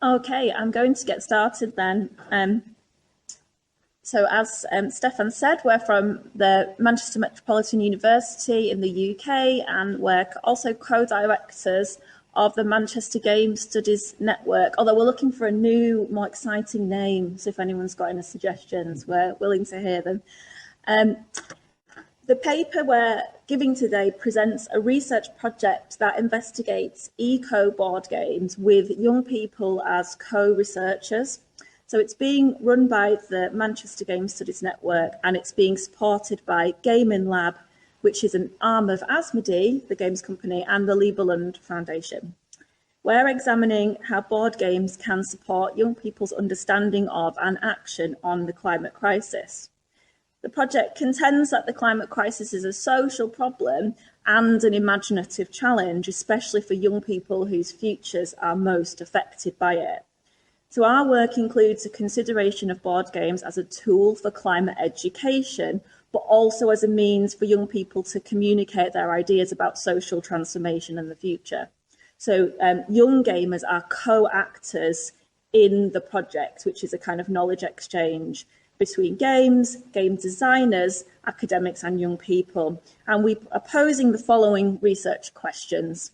Okay, I'm going to get started then. So as Stefan said, we're from the Manchester Metropolitan University in the UK, and we're also co-directors of the Manchester Game Studies Network, although we're looking for a new, more exciting name, so if anyone's got any suggestions, we're willing to hear them. The paper we're giving today presents a research project that investigates eco-board games with young people as co-researchers. So it's being run by the Manchester Game Studies Network, and it's being supported by Gaming Lab, which is an arm of Asmodee, the games company, and the Lieberland Foundation. We're examining how board games can support young people's understanding of and action on the climate crisis. The project contends that the climate crisis is a social problem and an imaginative challenge, especially for young people whose futures are most affected by it. So our work includes a consideration of board games as a tool for climate education, but also as a means for young people to communicate their ideas about social transformation in the future. So young gamers are co-actors in the project, which is a kind of knowledge exchange between games, game designers, academics and young people. And we are posing the following research questions.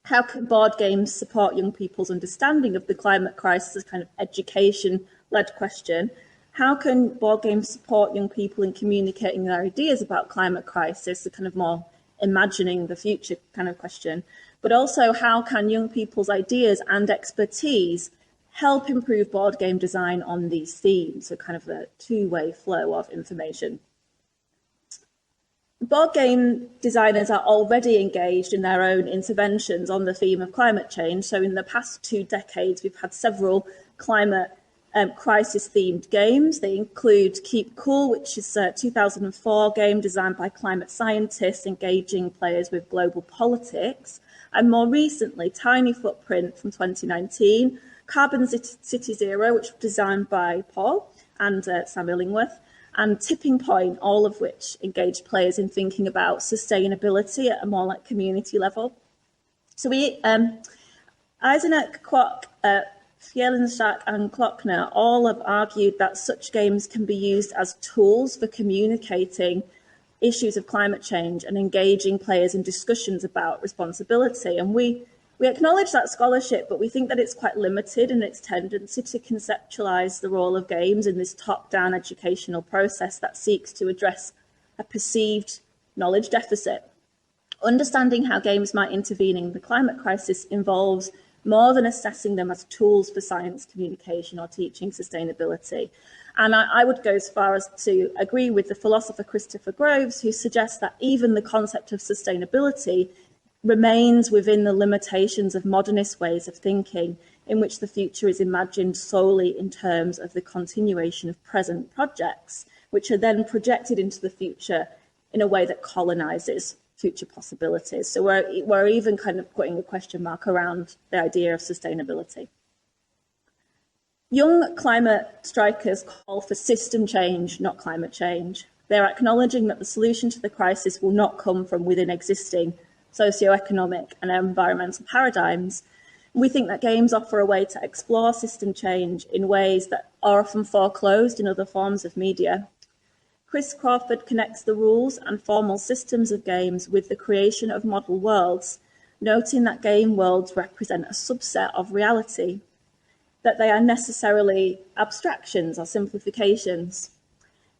How can board games support young people's understanding of the climate crisis, kind of education-led question? How can board games support young people in communicating their ideas about climate crisis, a kind of more imagining the future kind of question? But also, how can young people's ideas and expertise help improve board game design on these themes? So kind of a two-way flow of information. Board game designers are already engaged in their own interventions on the theme of climate change. So in the past 2 decades, we've had several climate crisis-themed games. They include Keep Cool, which is a 2004 game designed by climate scientists engaging players with global politics. And more recently, Tiny Footprint from 2019, Carbon City Zero, which was designed by Paul and Sam Illingworth, and Tipping Point, all of which engage players in thinking about sustainability at a more like community level. So Eisenach, Kwok, Fjellenstad and Klockner all have argued that such games can be used as tools for communicating issues of climate change and engaging players in discussions about responsibility. And we acknowledge that scholarship, but we think that it's quite limited in its tendency to conceptualise the role of games in this top-down educational process that seeks to address a perceived knowledge deficit. Understanding how games might intervene in the climate crisis involves more than assessing them as tools for science communication or teaching sustainability. And I would go as far as to agree with the philosopher Christopher Groves, who suggests that even the concept of sustainability remains within the limitations of modernist ways of thinking, in which the future is imagined solely in terms of the continuation of present projects, which are then projected into the future in a way that colonises future possibilities. So we're even kind of putting a question mark around the idea of sustainability. Young climate strikers call for system change, not climate change. They're acknowledging that the solution to the crisis will not come from within existing socioeconomic and environmental paradigms. We think that games offer a way to explore system change in ways that are often foreclosed in other forms of media. Chris Crawford connects the rules and formal systems of games with the creation of model worlds, noting that game worlds represent a subset of reality, that they are necessarily abstractions or simplifications.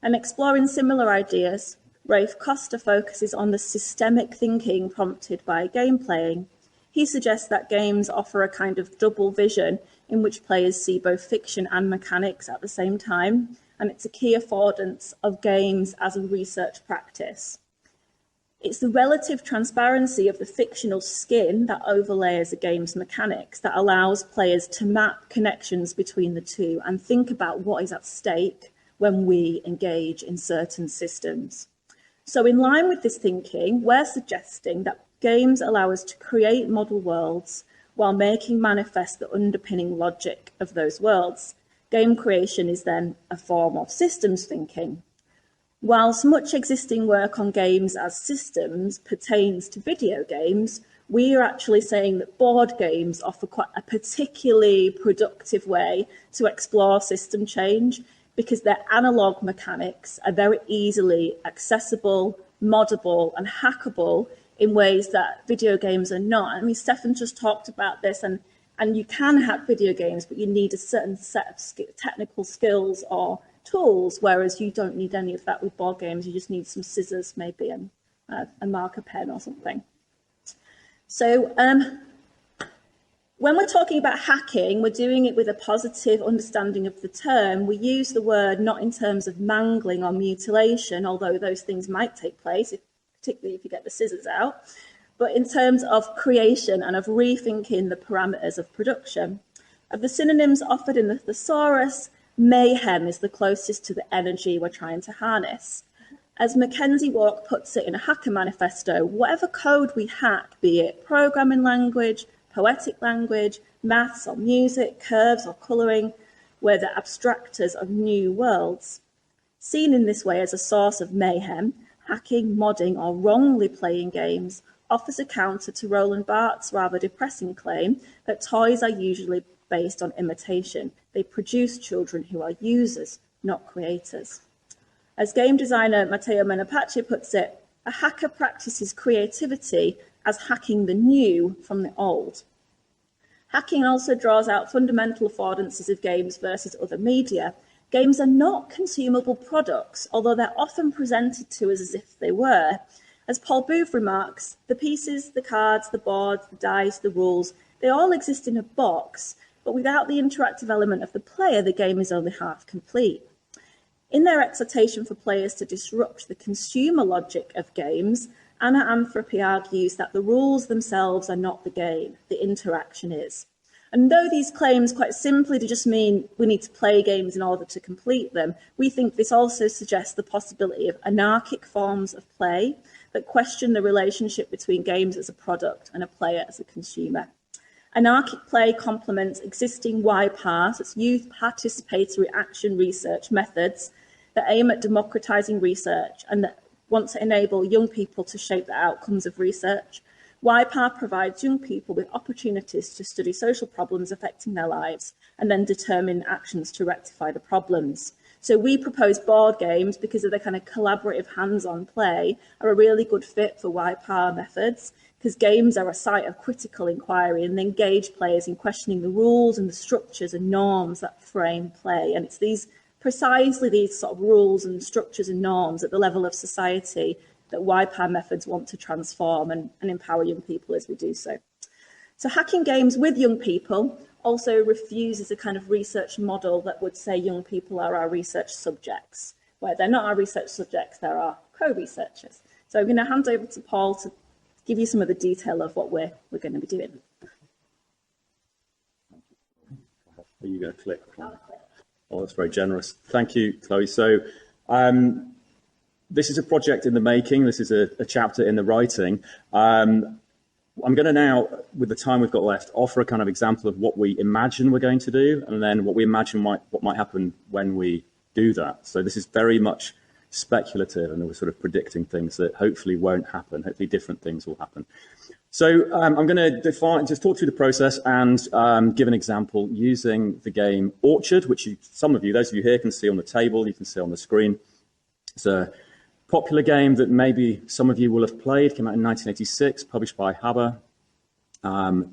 And exploring similar ideas, Rafe Costa focuses on the systemic thinking prompted by game playing. He suggests that games offer a kind of double vision in which players see both fiction and mechanics at the same time, and it's a key affordance of games as a research practice. It's the relative transparency of the fictional skin that overlays a game's mechanics that allows players to map connections between the two and think about what is at stake when we engage in certain systems. So in line with this thinking, we're suggesting that games allow us to create model worlds while making manifest the underpinning logic of those worlds. Game creation is then a form of systems thinking. Whilst much existing work on games as systems pertains to video games, we are actually saying that board games offer quite a particularly productive way to explore system change because their analog mechanics are very easily accessible, moddable and hackable in ways that video games are not. I mean, Stefan just talked about this, and you can hack video games, but you need a certain set of technical skills or tools, whereas you don't need any of that with board games. You just need some scissors maybe and a marker pen or something. So when we're talking about hacking, we're doing it with a positive understanding of the term. We use the word not in terms of mangling or mutilation, although those things might take place, particularly if you get the scissors out, but in terms of creation and of rethinking the parameters of production. Of the synonyms offered in the thesaurus, mayhem is the closest to the energy we're trying to harness. As Mackenzie Walk puts it in a hacker manifesto, whatever code we hack, be it programming language, poetic language, maths or music, curves or colouring, we're the abstractors of new worlds. Seen in this way as a source of mayhem, hacking, modding or wrongly playing games offers a counter to Roland Barthes' rather depressing claim that toys are usually based on imitation. They produce children who are users, not creators. As game designer Matteo Menapace puts it, a hacker practices creativity as hacking the new from the old. Hacking also draws out fundamental affordances of games versus other media. Games are not consumable products, although they're often presented to us as if they were. As Paul Booth remarks, the pieces, the cards, the boards, the dice, the rules, they all exist in a box, but without the interactive element of the player, the game is only half complete. In their exhortation for players to disrupt the consumer logic of games, Anna Anthropy argues that the rules themselves are not the game, the interaction is. And though these claims quite simply just mean we need to play games in order to complete them, we think this also suggests the possibility of anarchic forms of play that question the relationship between games as a product and a player as a consumer. Anarchic play complements existing YPARS, it's youth participatory action research methods that aim at democratising research and that want to enable young people to shape the outcomes of research. YPAR provides young people with opportunities to study social problems affecting their lives and then determine actions to rectify the problems. So we propose board games because of the kind of collaborative hands-on play are a really good fit for YPAR methods, because games are a site of critical inquiry and engage players in questioning the rules and the structures and norms that frame play. And it's precisely these sort of rules and structures and norms at the level of society that YPAR methods want to transform and empower young people as we do so. So hacking games with young people also refuses a kind of research model that would say young people are our research subjects, where they're not our research subjects, they're our co-researchers. So I'm going to hand over to Paul to give you some of the detail of what we're going to be doing. Are you going to click? Oh, that's very generous. Thank you, Chloe. So this is a project in the making. This is a chapter in the writing. I'm going to now, with the time we've got left, offer a kind of example of what we imagine we're going to do, and then what we imagine what might happen when we do that. So this is very much speculative, and we're sort of predicting things that hopefully won't happen. Hopefully different things will happen. So I'm going to just talk through the process and give an example using the game Orchard, which those of you here can see on the table, you can see on the screen. It's a popular game that maybe some of you will have played. Came out in 1986, published by Haber.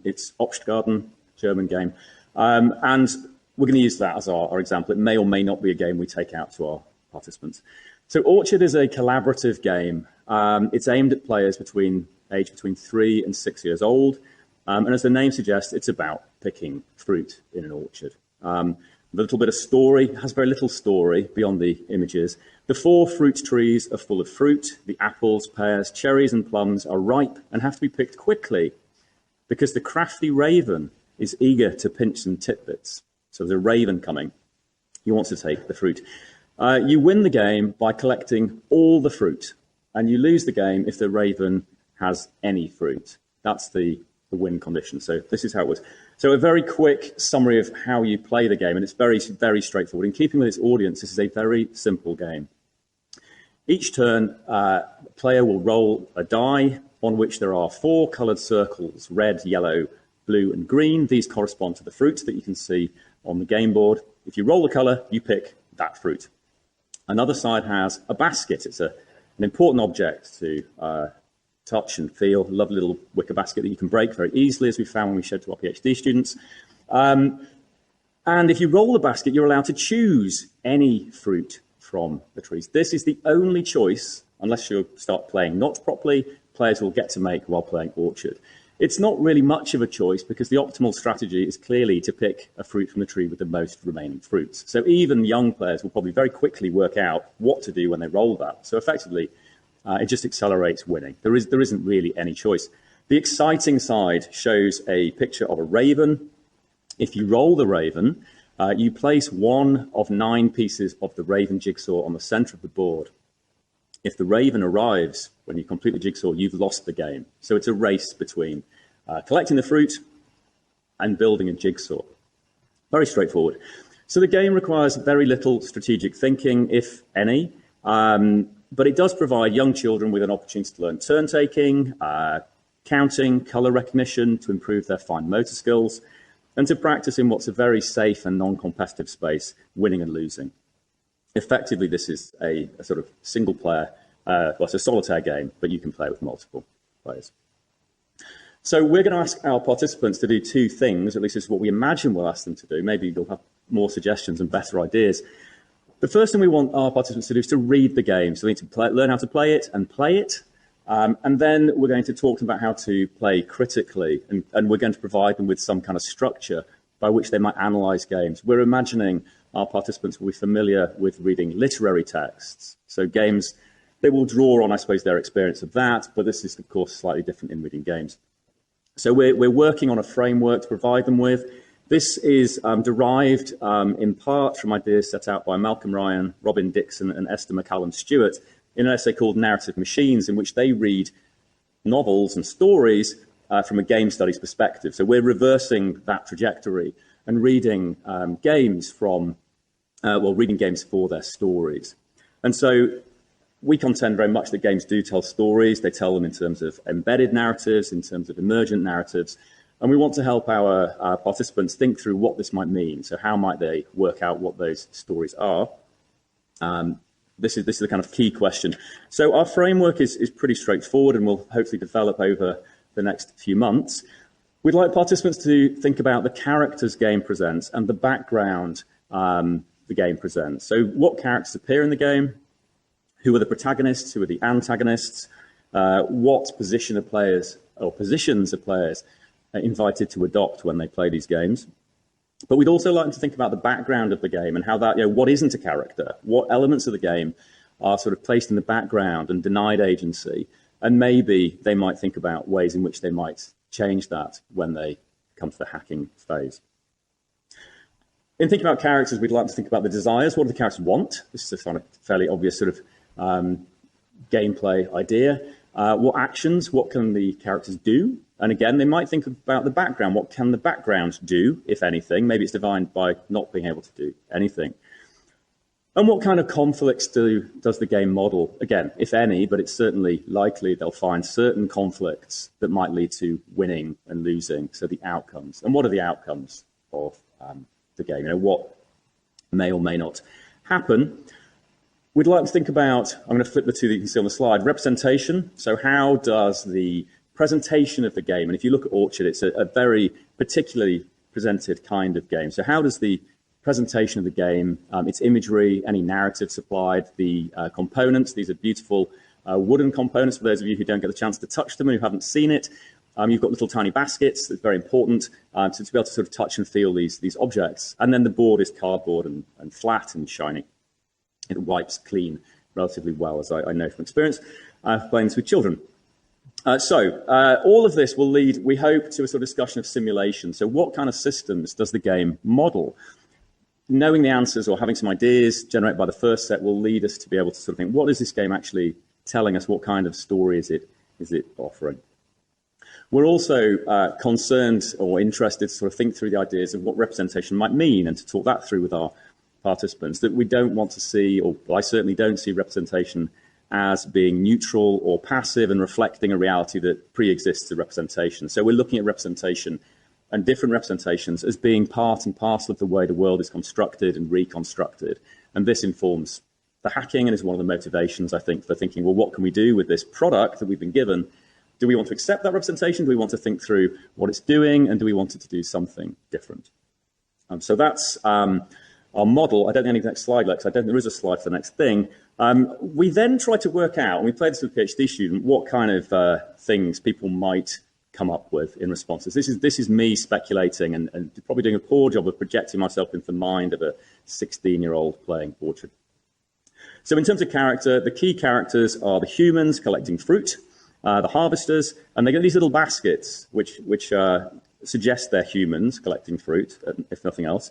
It's Obstgarten, German game. And we're going to use that as our example. It may or may not be a game we take out to our participants. So Orchard is a collaborative game. It's aimed at players between 3 and 6 years old. And as the name suggests, it's about picking fruit in an orchard. A little bit of story, has very little story beyond the images. The 4 fruit trees are full of fruit. The apples, pears, cherries and plums are ripe and have to be picked quickly because the crafty raven is eager to pinch some tidbits. So there's a raven coming. He wants to take the fruit. You win the game by collecting all the fruit, and you lose the game if the raven has any fruit. That's the win condition. So this is how it was. So a very quick summary of how you play the game, and it's very, very straightforward. In keeping with its audience, this is a very simple game. Each turn, the player will roll a die on which there are 4 coloured circles, red, yellow, blue and green. These correspond to the fruit that you can see on the game board. If you roll the colour, you pick that fruit. Another side has a basket. It's an important object to touch and feel. A lovely little wicker basket that you can break very easily, as we found when we showed to our PhD students. And if you roll the basket, you're allowed to choose any fruit from the trees. This is the only choice, unless you start playing not properly, players will get to make while playing Orchard. It's not really much of a choice because the optimal strategy is clearly to pick a fruit from the tree with the most remaining fruits. So even young players will probably very quickly work out what to do when they roll that. So effectively, it just accelerates winning. There isn't really any choice. The exciting side shows a picture of a raven. If you roll the raven, you place 1 of 9 pieces of the raven jigsaw on the centre of the board. If the raven arrives when you complete the jigsaw, you've lost the game. So it's a race between collecting the fruit and building a jigsaw. Very straightforward. So the game requires very little strategic thinking, if any, but it does provide young children with an opportunity to learn turn-taking, counting, colour recognition to improve their fine motor skills, and to practice in what's a very safe and non-competitive space, winning and losing. Effectively, this is a sort of single player, well, it's a solitaire game, but you can play with multiple players. So we're going to ask our participants to do 2 things, at least this is what we imagine we'll ask them to do. Maybe you'll have more suggestions and better ideas. The first thing we want our participants to do is to read the game. So they need to learn how to play it. And then we're going to talk to them about how to play critically, and we're going to provide them with some kind of structure by which they might analyse games. We're imagining our participants will be familiar with reading literary texts. So games, they will draw on, I suppose, their experience of that, but this is, of course, slightly different in reading games. So we're working on a framework to provide them with. This is derived in part from ideas set out by Malcolm Ryan, Robin Dixon, and Esther McCallum Stewart in an essay called Narrative Machines, in which they read novels and stories from a game studies perspective. So we're reversing that trajectory and reading games from, reading games for their stories. And so we contend very much that games do tell stories. They tell them in terms of embedded narratives, in terms of emergent narratives. And we want to help our participants think through what this might mean. So how might they work out what those stories are? This is the kind of key question. So our framework is pretty straightforward and will hopefully develop over the next few months. We'd like participants to think about the characters game presents and the background the game presents. So what characters appear in the game? Who are the protagonists? Who are the antagonists? What position are players, or positions are players invited to adopt when they play these games? But we'd also like them to think about the background of the game and how that, what isn't a character? What elements of the game are sort of placed in the background and denied agency? And maybe they might think about ways in which they might change that when they come to the hacking phase. In thinking about characters, we'd like to think about the desires. What do the characters want? This is a kind of fairly obvious sort of gameplay idea. What actions? What can the characters do? And again, they might think about the background. What can the background do, if anything? Maybe it's defined by not being able to do anything. And what kind of conflicts does the game model? Again, if any, but it's certainly likely they'll find certain conflicts that might lead to winning and losing, so the outcomes. And what are the outcomes of the game? What may or may not happen? We'd like to think about, I'm going to flip the 2 that you can see on the slide, representation. So how does the presentation of the game, and if you look at Orchard, it's a very particularly presented kind of game. So how does the presentation of the game, its imagery, any narrative supplied, the components, these are beautiful wooden components for those of you who don't get the chance to touch them and who haven't seen it. You've got little tiny baskets, that's very important, to be able to sort of touch and feel these objects. And then the board is cardboard and flat and shiny. It wipes clean relatively well, as I know from experience, playing this with children. All of this will lead, we hope, to a sort of discussion of simulation. So what kind of systems does the game model? Knowing the answers or having some ideas generated by the first set will lead us to be able to sort of think, what is this game actually telling us? What kind of story is it offering? We're also concerned or interested to sort of think through the ideas of what representation might mean and to talk that through with our participants, that we don't want to see, or I certainly don't see representation as being neutral or passive and reflecting a reality that pre-exists a representation. So we're looking at representation and different representations as being part and parcel of the way the world is constructed and reconstructed. And this informs the hacking and is one of the motivations, I think, for thinking, well, what can we do with this product that we've been given? Do we want to accept that representation? Do we want to think through what it's doing? And do we want it to do something different? So that's our model. I don't think I need the next slide, Lex. I don't think there is a slide for the next thing. We then try to work out, and we played this with a PhD student, what kind of things people might come up with in responses. This is me speculating and probably doing a poor job of projecting myself into the mind of a 16-year-old playing Orchard. So in terms of character, the key characters are the humans collecting fruit, the harvesters, and they get these little baskets which suggest they're humans collecting fruit, if nothing else.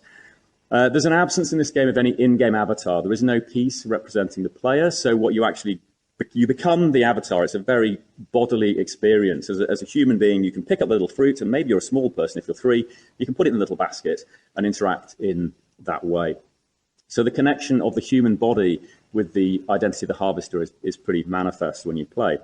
There's an absence in this game of any in-game avatar. There is no piece representing the player, so what you become the avatar. It's a very bodily experience. As a human being, you can pick up the little fruit, and maybe you're a small person, if you're 3, you can put it in a little basket and interact in that way. So the connection of the human body with the identity of the harvester is pretty manifest when you play.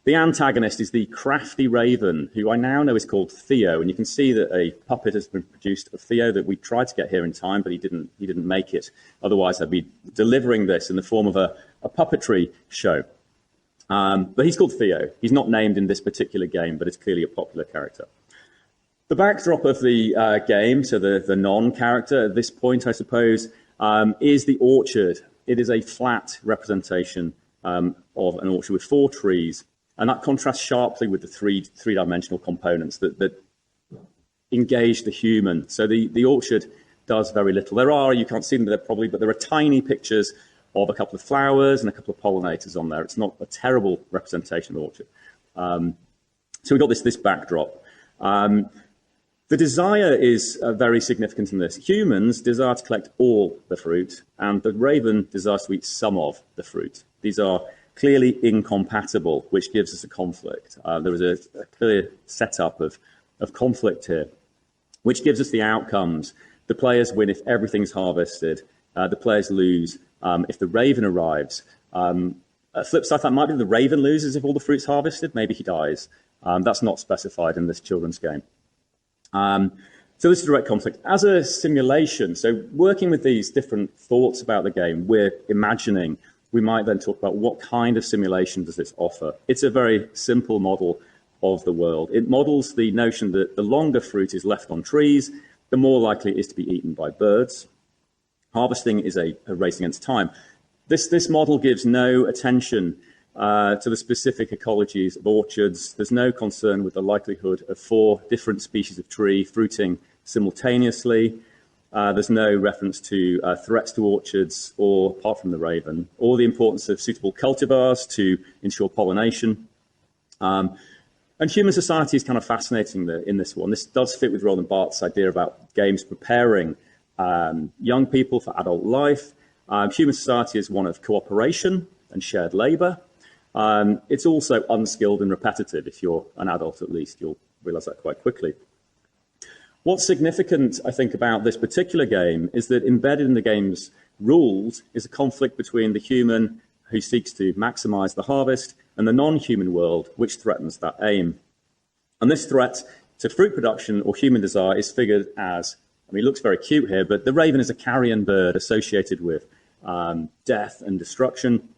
The antagonist is the crafty raven, who I now know is called Theo, and you can see that a puppet has been produced of Theo that we tried to get here in time, but he didn't make it. Otherwise, I'd be delivering this in the form of a puppetry show. But he's called Theo. He's not named in this particular game, but it's clearly a popular character. The backdrop of the game, so the non-character at this point, I suppose, is the orchard. It is a flat representation of an orchard with 4 trees. And that contrasts sharply with the three-dimensional components that engage the human. So the orchard does very little. You can't see them there probably, but there are tiny pictures of a couple of flowers and a couple of pollinators on there. It's not a terrible representation of the orchard. So we've got this backdrop. The desire is very significant in this. Humans desire to collect all the fruit, and the raven desires to eat some of the fruit. These are clearly incompatible, which gives us a conflict. There is a clear setup of conflict here, which gives us the outcomes. The players win if everything's harvested. The players lose if the raven arrives. A flip side, that might be the raven loses if all the fruit's harvested. Maybe he dies. That's not specified in this children's game. So this is direct conflict. As a simulation, so working with these different thoughts about the game, we're imagining. We might then talk about what kind of simulation does this offer. It's a very simple model of the world. It models the notion that the longer fruit is left on trees, the more likely it is to be eaten by birds. Harvesting is a race against time. This model gives no attention to the specific ecologies of orchards. There's no concern with the likelihood of 4 different species of tree fruiting simultaneously. There's no reference to threats to orchards, or apart from the raven, or the importance of suitable cultivars to ensure pollination. And human society is kind of fascinating in this one. This does fit with Roland Barthes' idea about games preparing young people for adult life. Human society is one of cooperation and shared labour. It's also unskilled and repetitive. If you're an adult, at least, you'll realise that quite quickly. What's significant, I think, about this particular game is that embedded in the game's rules is a conflict between the human who seeks to maximise the harvest and the non-human world, which threatens that aim. And this threat to fruit production or human desire is figured as, it looks very cute here, but the raven is a carrion bird associated with death and destruction.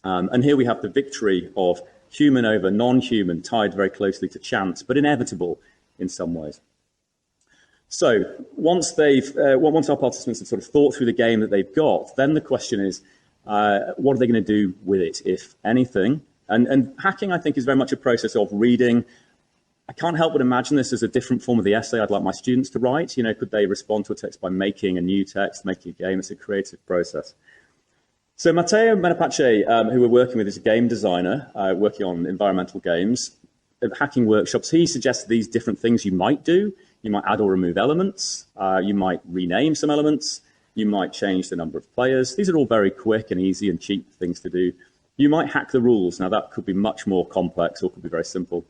And here we have the victory of human over non-human, tied very closely to chance, but inevitable in some ways. So once our participants have sort of thought through the game that they've got, then the question is, what are they going to do with it, if anything? And hacking, I think, is very much a process of reading. I can't help but imagine this as a different form of the essay I'd like my students to write. Could they respond to a text by making a new text, making a game? It's a creative process. So Matteo Menapace, who we're working with, is a game designer working on environmental games. At hacking workshops, he suggests these different things you might do. You might add or remove elements. You might rename some elements. You might change the number of players. These are all very quick and easy and cheap things to do. You might hack the rules. Now, that could be much more complex or could be very simple.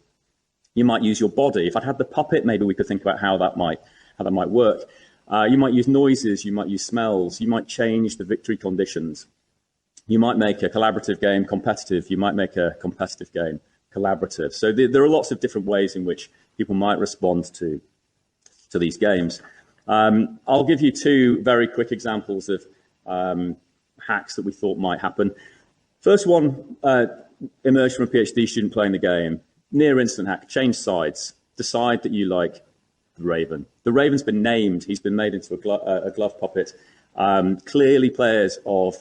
You might use your body. If I'd had the puppet, maybe we could think about how that might work. You might use noises. You might use smells. You might change the victory conditions. You might make a collaborative game competitive. You might make a competitive game collaborative. So there are lots of different ways in which people might respond to these games. I'll give you two very quick examples of hacks that we thought might happen. First one emerged from a PhD student playing the game. Near instant hack, change sides. Decide that you like the Raven. The Raven's been named. He's been made into a glove puppet. Clearly players of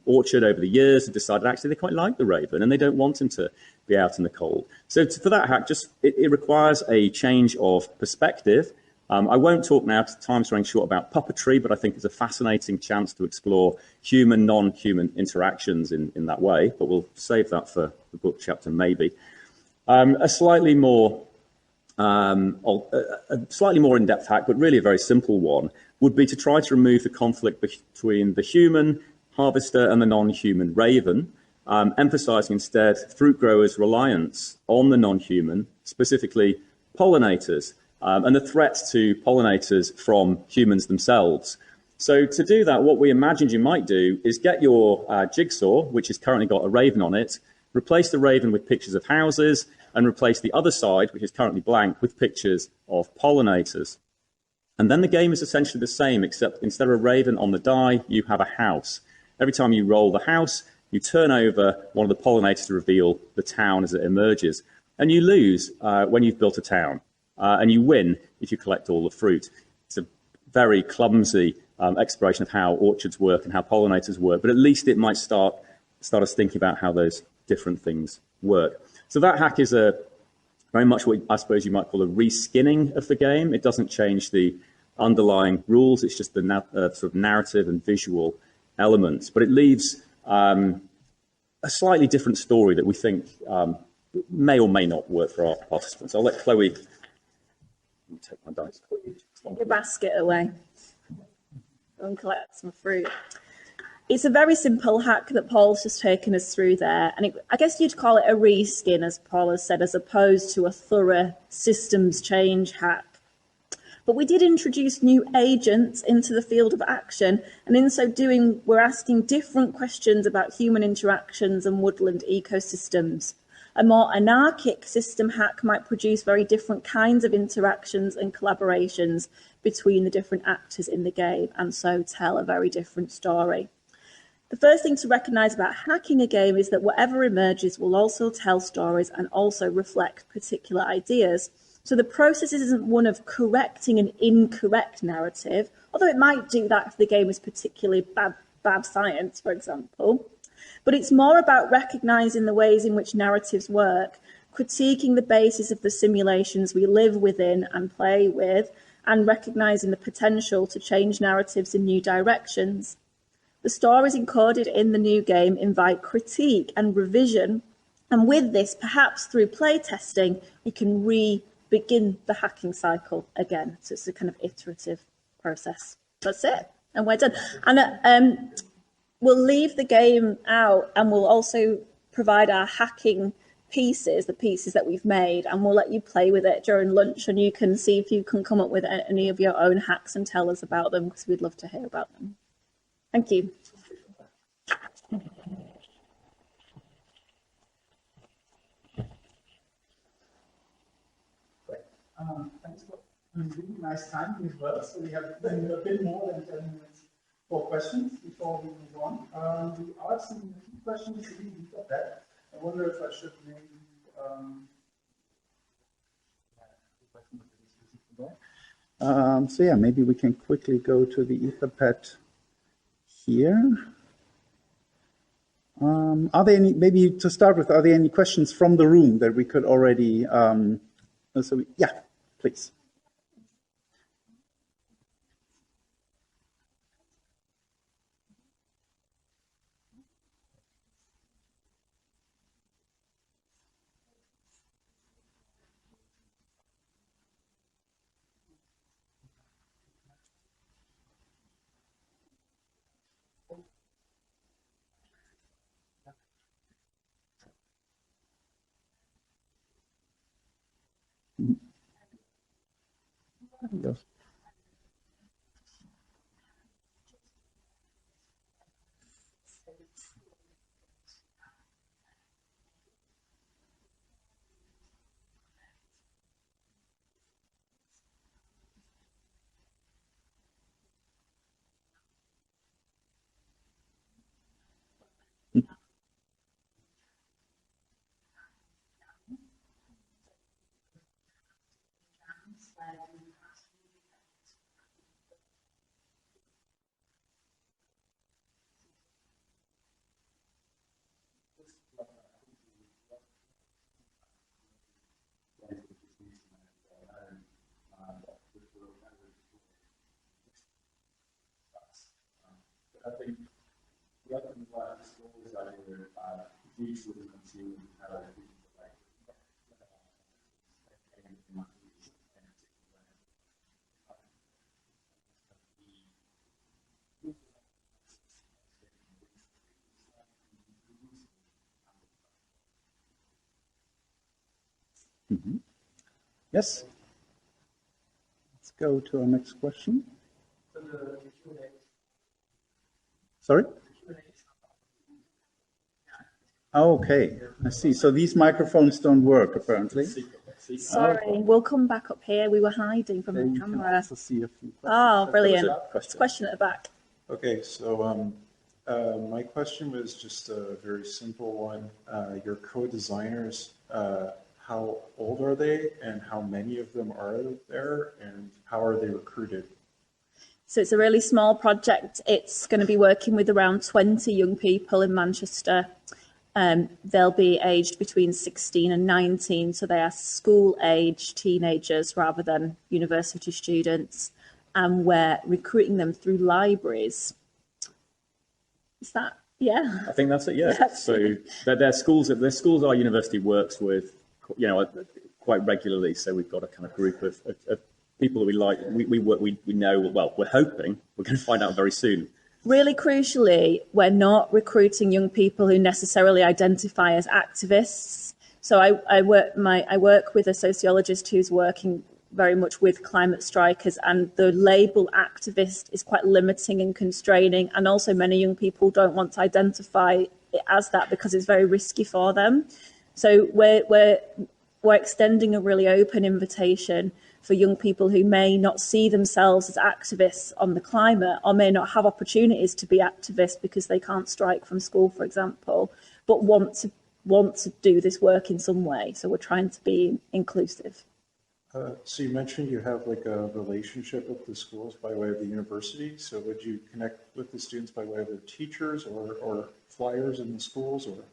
Orchard over the years have decided actually they quite like the Raven and they don't want him to be out in the cold. So for that hack, it requires a change of perspective. I won't talk now because time's running short about puppetry, but I think it's a fascinating chance to explore human, non-human interactions in that way, but we'll save that for the book chapter maybe. A slightly more in-depth hack, but really a very simple one, would be to try to remove the conflict between the human harvester and the non-human raven, emphasizing instead fruit growers' reliance on the non-human, specifically pollinators, and the threat to pollinators from humans themselves. So to do that, what we imagined you might do is get your jigsaw, which has currently got a raven on it, replace the raven with pictures of houses, and replace the other side, which is currently blank, with pictures of pollinators. And then the game is essentially the same, except instead of a raven on the die, you have a house. Every time you roll the house, you turn over one of the pollinators to reveal the town as it emerges. And you lose when you've built a town. And you win if you collect all the fruit. It's a very clumsy exploration of how orchards work and how pollinators work, but at least it might start us thinking about how those different things work. So that hack is very much what I suppose you might call a reskinning of the game. It doesn't change the underlying rules. It's just the sort of narrative and visual elements. But it leaves a slightly different story that we think may or may not work for our participants. I'll let Chloe take my dice. Take your basket away. Go and collect some fruit. It's a very simple hack that Paul's just taken us through there. And I guess you'd call it a reskin, as Paul has said, as opposed to a thorough systems change hack. But we did introduce new agents into the field of action. And in so doing, we're asking different questions about human interactions and woodland ecosystems. A more anarchic system hack might produce very different kinds of interactions and collaborations between the different actors in the game, and so tell a very different story. The first thing to recognise about hacking a game is that whatever emerges will also tell stories and also reflect particular ideas. So the process isn't one of correcting an incorrect narrative, although it might do that if the game is particularly bad science, for example. But it's more about recognising the ways in which narratives work, critiquing the basis of the simulations we live within and play with, and recognising the potential to change narratives in new directions. The stories encoded in the new game invite critique and revision, and with this, perhaps through play testing, we can begin the hacking cycle again. So it's a kind of iterative process. That's it, and we're done. And we'll leave the game out, and we'll also provide our hacking pieces, the pieces that we've made, and we'll let you play with it during lunch, and you can see if you can come up with any of your own hacks and tell us about them, because we'd love to hear about them. Thank you. Thanks for a really nice time as well. So we have a bit more than 10 minutes for questions before we move on. We asked some key questions to leave of that. I wonder if I should maybe so yeah, maybe we can quickly go to the Etherpad here. Are there any, maybe to start with, are there any questions from the room that we could already, yeah, please. Yes. Yes. Let's go to our next question. Sorry? Okay, I see. So these microphones don't work, apparently. Sorry, we'll come back up here. We were hiding from the camera. See a few Oh, brilliant. Question at the back. Okay, so my question was just a very simple one. Your co-designers, how old are they and how many of them are there and how are they recruited? So it's a really small project. It's going to be working with around 20 young people in Manchester. They'll be aged between 16 and 19, so they are school-age teenagers rather than university students, and we're recruiting them through libraries. Is that, yeah? I think that's it, yeah. That's so their schools our university works with, quite regularly, so we've got a kind of group of people that we like, we know, well, we're hoping, we're going to find out very soon. Really crucially, we're not recruiting young people who necessarily identify as activists. So I work with a sociologist who's working very much with climate strikers, and the label activist is quite limiting and constraining, and also many young people don't want to identify it as that because it's very risky for them. So we're extending a really open invitation for young people who may not see themselves as activists on the climate, or may not have opportunities to be activists because they can't strike from school, for example, but want to do this work in some way. So we're trying to be inclusive. So you mentioned you have like a relationship with the schools by way of the university. So would you connect with the students by way of their teachers or flyers in the schools? Or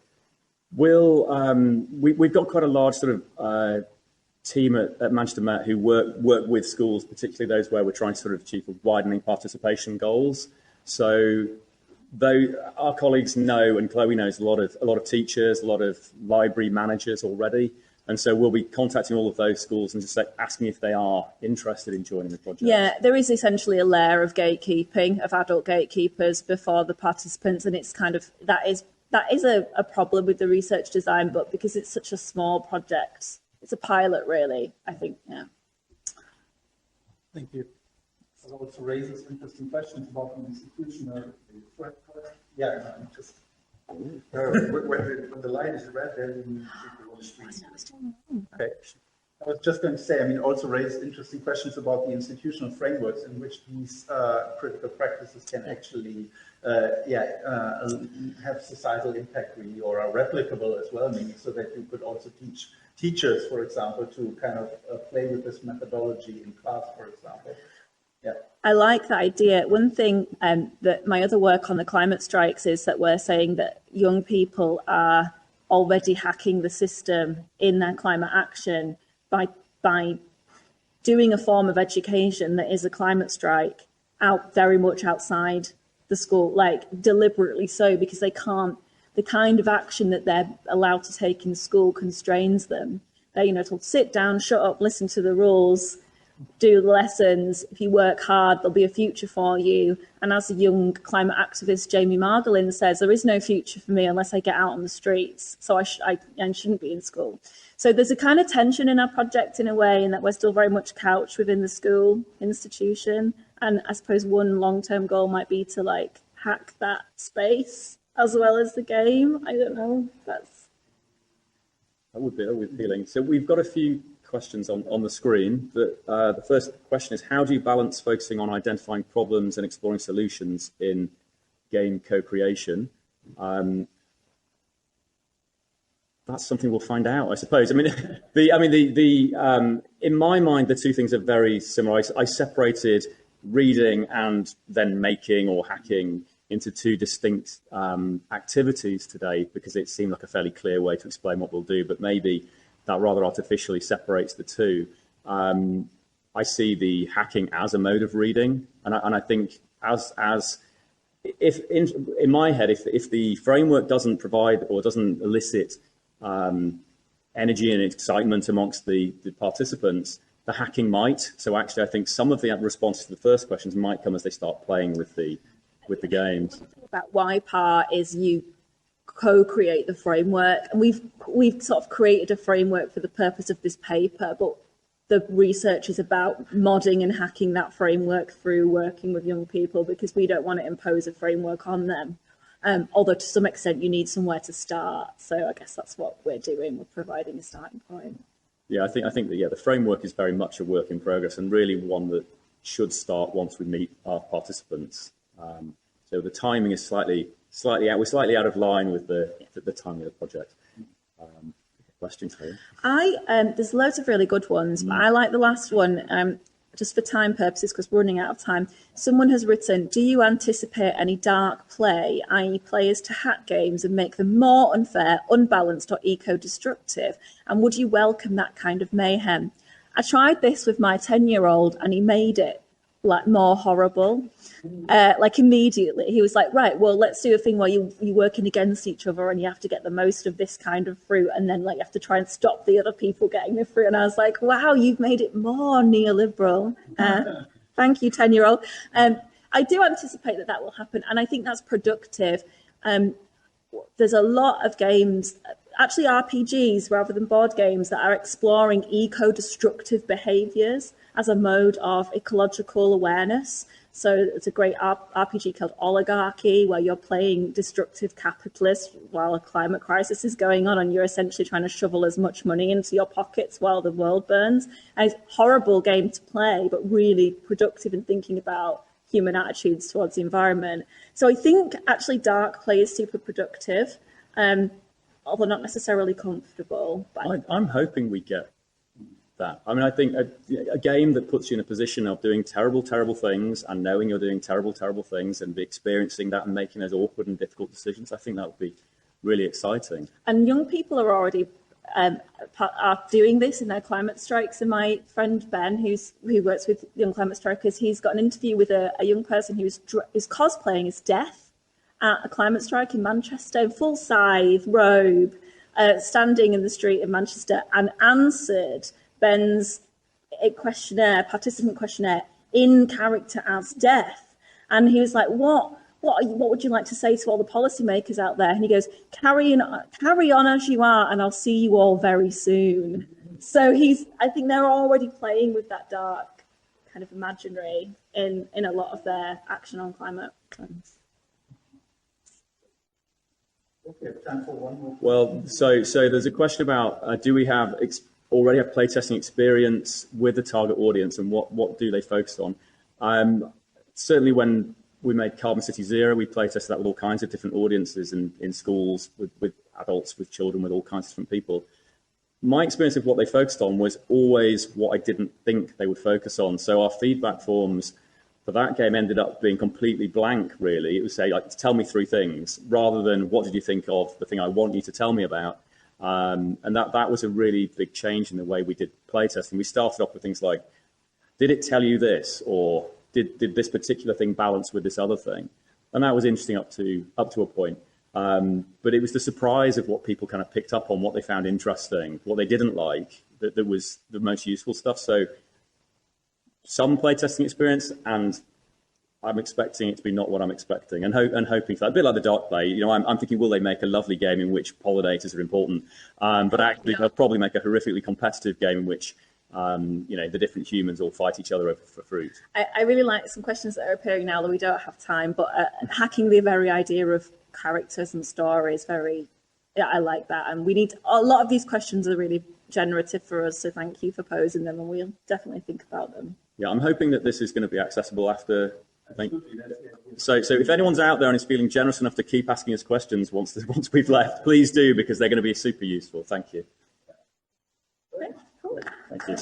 we've got quite a large sort of team at Manchester Met who work with schools, particularly those where we're trying to sort of achieve widening participation goals. So though our colleagues know, and Chloe knows a lot of teachers, a lot of library managers already. And so we'll be contacting all of those schools and just asking if they are interested in joining the project. Yeah, there is essentially a layer of gatekeeping, of adult gatekeepers before the participants, and it's kind of that is a problem with the research design, but because it's such a small project, it's a pilot really, I think, yeah. Thank you. It also raises interesting questions about the institutional. Yeah, just. When the light is red, then people on the street. Okay. I was just going to say, I mean, also raised interesting questions about the institutional frameworks in which these critical practices can actually, have societal impact really, or are replicable as well, maybe, so that you could also teach teachers, for example, to kind of play with this methodology in class, for example. Yeah. I like that idea. One thing that my other work on the climate strikes is that we're saying that young people are already hacking the system in their climate action by doing a form of education that is a climate strike out very much outside the school, like deliberately so, because they can't, the kind of action that they're allowed to take in school constrains them. They're, told sit down, shut up, listen to the rules, do the lessons. If you work hard, there'll be a future for you. And as a young climate activist, Jamie Margolin says, there is no future for me unless I get out on the streets. So I shouldn't be in school. So there's a kind of tension in our project in a way, in that we're still very much couched within the school institution. And I suppose one long-term goal might be to hack that space as well as the game. I don't know. That would be appealing. So we've got a few questions on the screen. The first question is, how do you balance focusing on identifying problems and exploring solutions in game co-creation? That's something we'll find out, I suppose. I mean, in my mind, the two things are very similar. I separated reading and then making or hacking into two distinct activities today, because it seemed like a fairly clear way to explain what we'll do, but maybe that rather artificially separates the two. I see the hacking as a mode of reading, and I think as if in my head, if the framework doesn't provide or doesn't elicit energy and excitement amongst the participants, the hacking might. So actually, I think some of the responses to the first questions might come as they start playing with the games. About why part is you co-create the framework, and we've sort of created a framework for the purpose of this paper, but the research is about modding and hacking that framework through working with young people, because we don't want to impose a framework on them. Although to some extent you need somewhere to start. So I guess that's what we're doing. We're providing a starting point. Yeah, I think that the framework is very much a work in progress, and really one that should start once we meet our participants. So the timing is slightly out. We're slightly out of line with the timing of the project. Questions for you? There's loads of really good ones, but I like the last one, just for time purposes, because we're running out of time. Someone has written, do you anticipate any dark play, i.e. players to hack games and make them more unfair, unbalanced or eco-destructive? And would you welcome that kind of mayhem? I tried this with my 10-year-old and he made it like more horrible. Like immediately he was like, right, well, let's do a thing where you're working against each other and you have to get the most of this kind of fruit, and then like you have to try and stop the other people getting the fruit. And I was like, wow, you've made it more neoliberal. Thank you, 10-year-old. I do anticipate that will happen, and I think that's productive. There's a lot of games, actually RPGs rather than board games, that are exploring eco-destructive behaviours as a mode of ecological awareness. So it's a great RPG called Oligarchy, where you're playing destructive capitalists while a climate crisis is going on, and you're essentially trying to shovel as much money into your pockets while the world burns. And it's a horrible game to play, but really productive in thinking about human attitudes towards the environment. So I think actually dark play is super productive, although not necessarily comfortable. But I'm hoping we get that. I mean, I think a game that puts you in a position of doing terrible, terrible things and knowing you're doing terrible, terrible things and experiencing that and making those awkward and difficult decisions, I think that would be really exciting. And young people are already are doing this in their climate strikes. And my friend Ben, who works with young climate strikers, he's got an interview with a young person who's cosplaying as death at a climate strike in Manchester, in full scythe, robe, standing in the street of Manchester, and answered Ben's participant questionnaire in character as death. And he was like, what would you like to say to all the policymakers out there? And he goes, carry on as you are, and I'll see you all very soon. So I think they're already playing with that dark kind of imaginary in a lot of their action on climate trends. Okay, time for one more. Well, so there's a question about do we already have playtesting experience with the target audience, and what do they focus on? Certainly when we made Carbon City Zero, we playtested that with all kinds of different audiences in schools, with adults, with children, with all kinds of different people. My experience of what they focused on was always what I didn't think they would focus on. So our feedback forms for that game ended up being completely blank, really. It would say, like, tell me 3 things, rather than what did you think of the thing I want you to tell me about. And that was a really big change in the way we did playtesting. We started off with things like, did it tell you this, or did this particular thing balance with this other thing? And that was interesting up to a point. But it was the surprise of what people kind of picked up on, what they found interesting, what they didn't like, that was the most useful stuff. So some playtesting experience, and I'm expecting it to be not what I'm expecting, and hoping for that. A bit like the dark play, you know, I'm thinking, will they make a lovely game in which pollinators are important? But actually, they'll probably make a horrifically competitive game in which, you know, the different humans all fight each other over for fruit. I really like some questions that are appearing now that we don't have time, but hacking the very idea of characters and stories, I like that. And we need, a lot of these questions are really generative for us, so thank you for posing them, and we'll definitely think about them. Yeah, I'm hoping that this is going to be accessible after, I think. So if anyone's out there and is feeling generous enough to keep asking us questions once we've left, please do, because they're going to be super useful. Thank you. Okay, cool. Thank you.